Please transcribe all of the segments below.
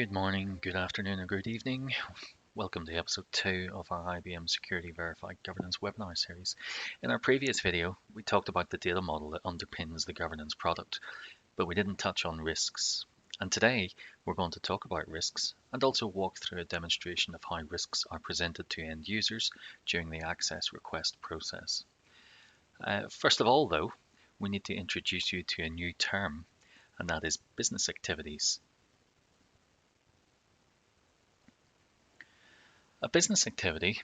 Good morning, good afternoon, or good evening. Welcome to episode 2 of our IBM Security Verify Governance webinar series. In our previous video, we talked about the data model that underpins the governance product, but we didn't touch on risks. And today, we're going to talk about risks and also walk through a demonstration of how risks are presented to end users during the access request process. First of all, though, we need to introduce you to a new term, and that is business activities. A business activity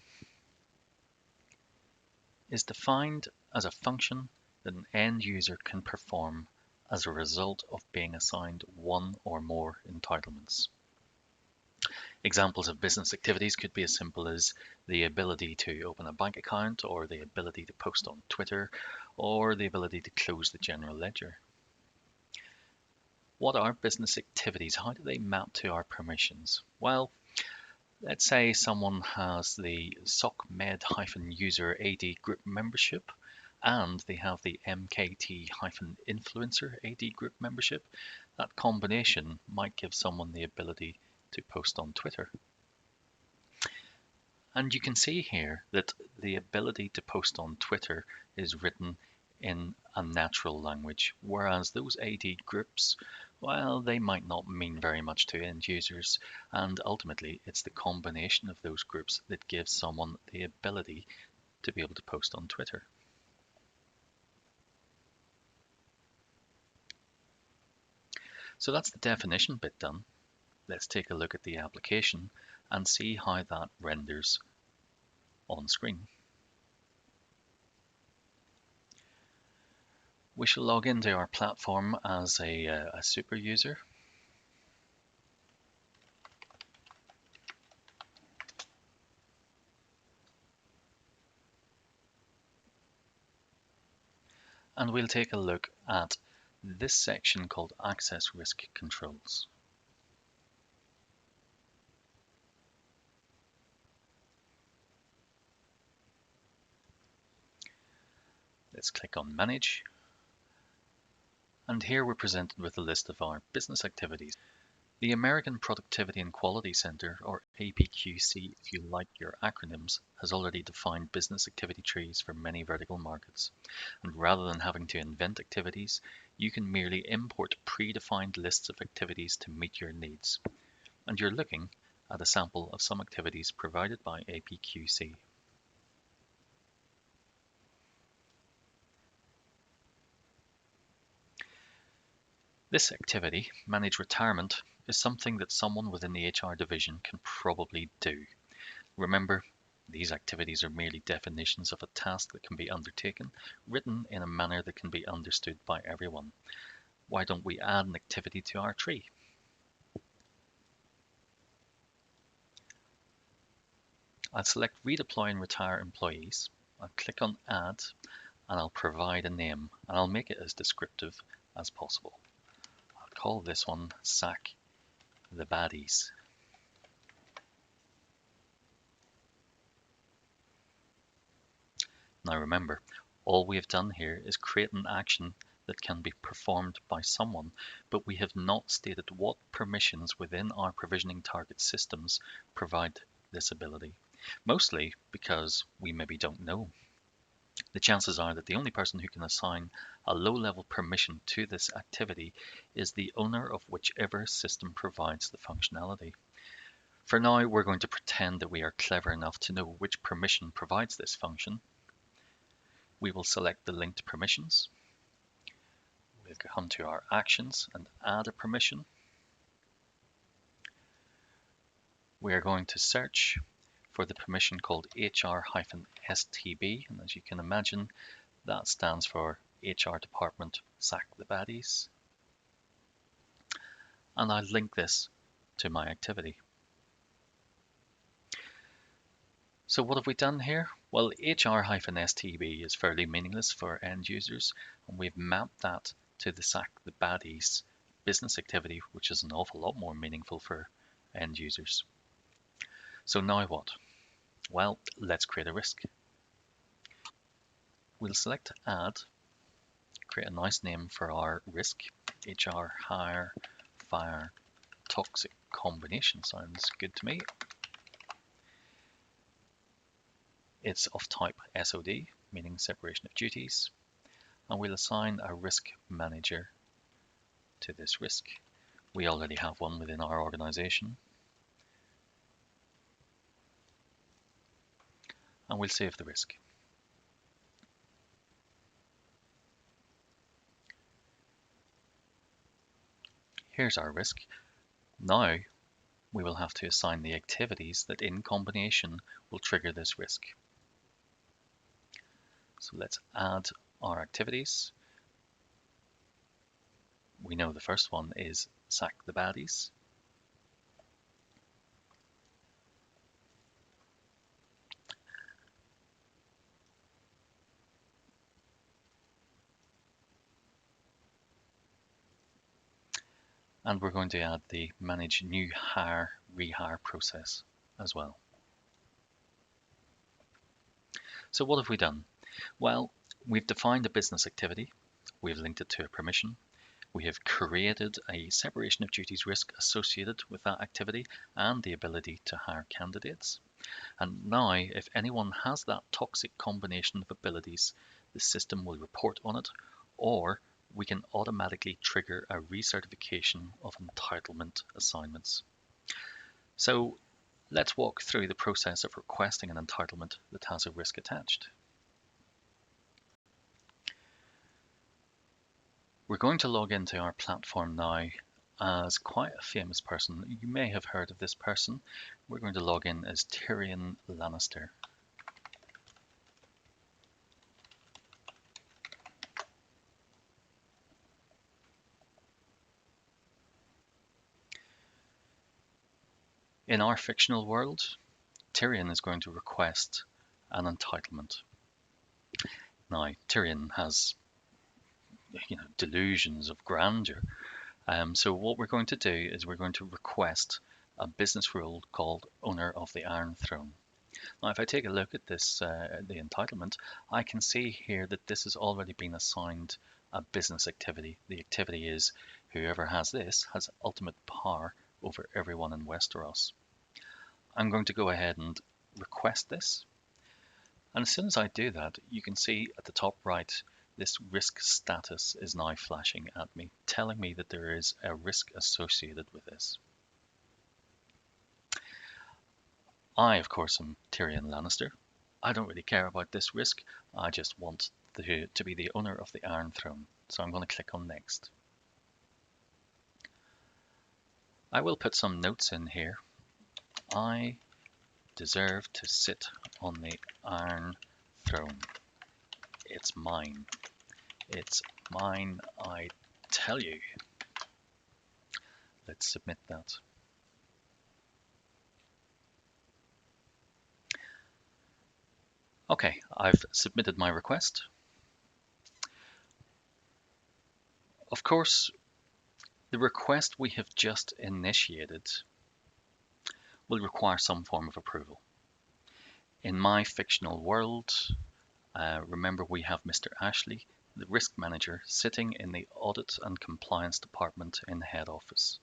is defined as a function that an end user can perform as a result of being assigned one or more entitlements. Examples of business activities could be as simple as the ability to open a bank account, or the ability to post on Twitter, or the ability to close the general ledger. What are business activities? How do they map to our permissions? Well, let's say someone has the SOCMed-user AD group membership and they have the MKT-influencer AD group membership. That combination might give someone the ability to post on Twitter. And you can see here that the ability to post on Twitter is written in a natural language, whereas those AD groups, well, they might not mean very much to end users, and ultimately it's the combination of those groups that gives someone the ability to be able to post on Twitter. So that's the definition bit done. Let's take a look at the application and see how that renders on screen. We shall log into our platform as a super user. And we'll take a look at this section called Access Risk Controls. Let's click on Manage. And here we're presented with a list of our business activities. The American Productivity and Quality Center, or APQC if you like your acronyms, has already defined business activity trees for many vertical markets. And rather than having to invent activities, you can merely import predefined lists of activities to meet your needs. And you're looking at a sample of some activities provided by APQC. This activity, Manage Retirement, is something that someone within the HR division can probably do. Remember, these activities are merely definitions of a task that can be undertaken, written in a manner that can be understood by everyone. Why don't we add an activity to our tree? I'll select Redeploy and Retire Employees. I'll click on Add, and I'll provide a name, and I'll make it as descriptive as possible. Call this one Sack the Baddies. Now remember, all we have done here is create an action that can be performed by someone, but we have not stated what permissions within our provisioning target systems provide this ability, mostly because we maybe don't know. The chances are that the only person who can assign a low-level permission to this activity is the owner of whichever system provides the functionality. For now, we're going to pretend that we are clever enough to know which permission provides this function. We will select the linked permissions. We'll come to our actions and add a permission. We are going to search for the permission called HR-STB, and as you can imagine, that stands for HR Department Sack the Baddies. And I'll link this to my activity. So what have we done here? Well, HR-STB is fairly meaningless for end users, and we've mapped that to the Sack the Baddies business activity, which is an awful lot more meaningful for end users. So now what? Well, let's create a risk. We'll select Add, create a nice name for our risk, HR Hire Fire Toxic combination sounds good to me. It's of type SOD, meaning separation of duties, and we'll assign a risk manager to this risk. We already have one within our organization, and we'll save the risk. Here's our risk. Now we will have to assign the activities that in combination will trigger this risk. So let's add our activities. We know the first one is sack the baddies. And we're going to add the manage new hire rehire process as well. So what have we done? Well, we've defined a business activity, we've linked it to a permission, we have created a separation of duties risk associated with that activity and the ability to hire candidates. And now, if anyone has that toxic combination of abilities, the system will report on it, or we can automatically trigger a recertification of entitlement assignments. So let's walk through the process of requesting an entitlement that has a risk attached. We're going to log into our platform now as quite a famous person. You may have heard of this person. We're going to log in as Tyrion Lannister. In our fictional world, Tyrion is going to request an entitlement. Now, Tyrion has delusions of grandeur. So what we're going to do is we're going to request a business rule called Owner of the Iron Throne. Now, if I take a look at this, the entitlement, I can see here that this has already been assigned a business activity. The activity is whoever has this has ultimate power over everyone in Westeros. I'm going to go ahead and request this. And as soon as I do that, you can see at the top right, this risk status is now flashing at me, telling me that there is a risk associated with this. I, of course, am Tyrion Lannister. I don't really care about this risk. I just want to be the owner of the Iron Throne. So I'm going to click on Next. I will put some notes in here. I deserve to sit on the Iron Throne. It's mine. It's mine, I tell you. Let's submit that. Okay, I've submitted my request. Of course, the request we have just initiated will require some form of approval. In my fictional world, remember we have Mr. Ashley, the risk manager, sitting in the audit and compliance department in the head office.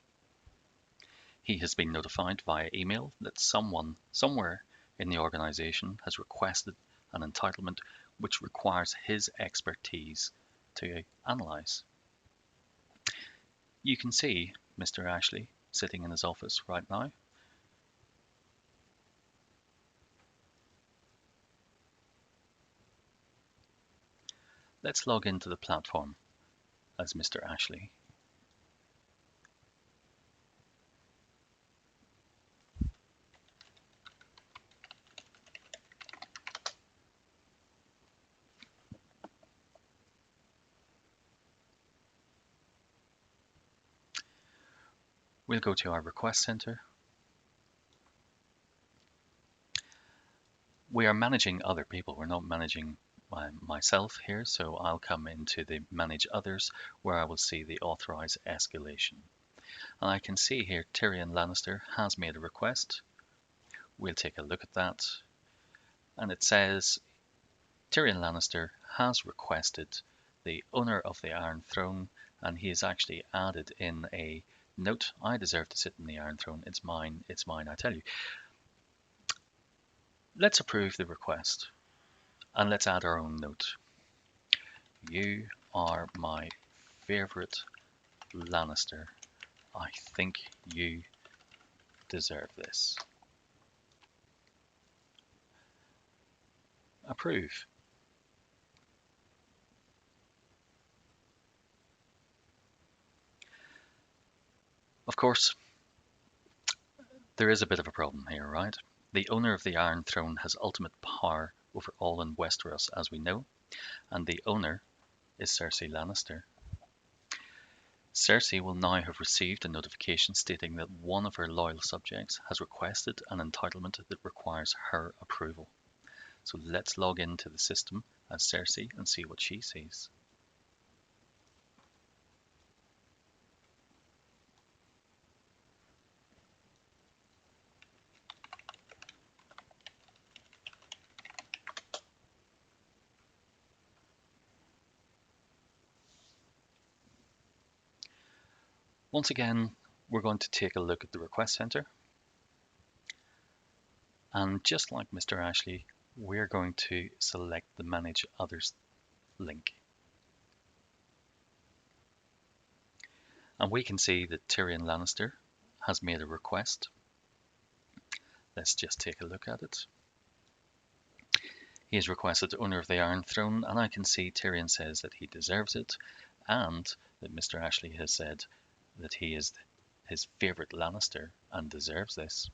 He has been notified via email that someone somewhere in the organization has requested an entitlement which requires his expertise to analyze. You can see Mr. Ashley sitting in his office right now. Let's log into the platform as Mr. Ashley. We'll go to our request center. We are managing other people. We're not managing myself here, so I'll come into the manage others where I will see the authorize escalation. And I can see here Tyrion Lannister has made a request. We'll take a look at that. And it says Tyrion Lannister has requested the owner of the Iron Throne, and he has actually added in a note, I deserve to sit in the Iron Throne. It's mine, I tell you. Let's approve the request and let's add our own note. You are my favorite Lannister. I think you deserve this. Approve. Of course, there is a bit of a problem here, right? The owner of the Iron Throne has ultimate power over all in Westeros, as we know, and the owner is Cersei Lannister. Cersei will now have received a notification stating that one of her loyal subjects has requested an entitlement that requires her approval. So let's log into the system as Cersei and see what she sees. Once again, we're going to take a look at the request center. And just like Mr. Ashley, we're going to select the Manage Others link. And we can see that Tyrion Lannister has made a request. Let's just take a look at it. He has requested owner of the Iron Throne, and I can see Tyrion says that he deserves it, and that Mr. Ashley has said that he is his favourite Lannister and deserves this.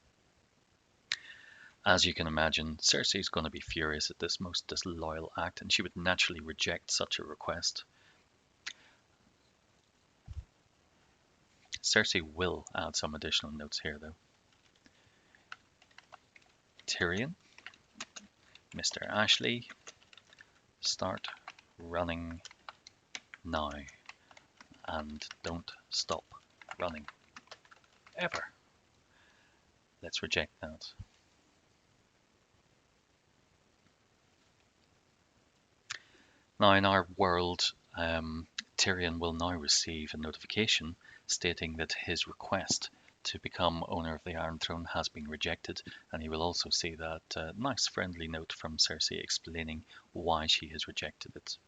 As you can imagine, Cersei is going to be furious at this most disloyal act, and she would naturally reject such a request. Cersei will add some additional notes here, though. Tyrion, Mr. Ashley, start running now, and don't stop running ever. Let's reject that. Now in our world, Tyrion will now receive a notification stating that his request to become owner of the Iron Throne has been rejected, and he will also see that nice friendly note from Cersei explaining why she has rejected it.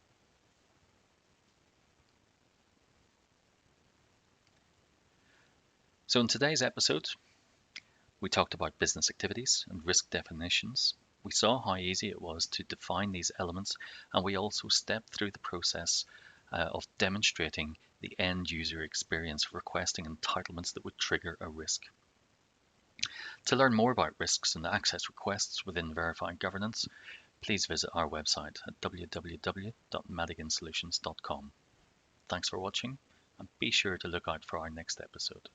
So in today's episode, we talked about business activities and risk definitions. We saw how easy it was to define these elements, and we also stepped through the process of demonstrating the end user experience of requesting entitlements that would trigger a risk. To learn more about risks and access requests within Verify Governance, please visit our website at www.madigansolutions.com. Thanks for watching, and be sure to look out for our next episode.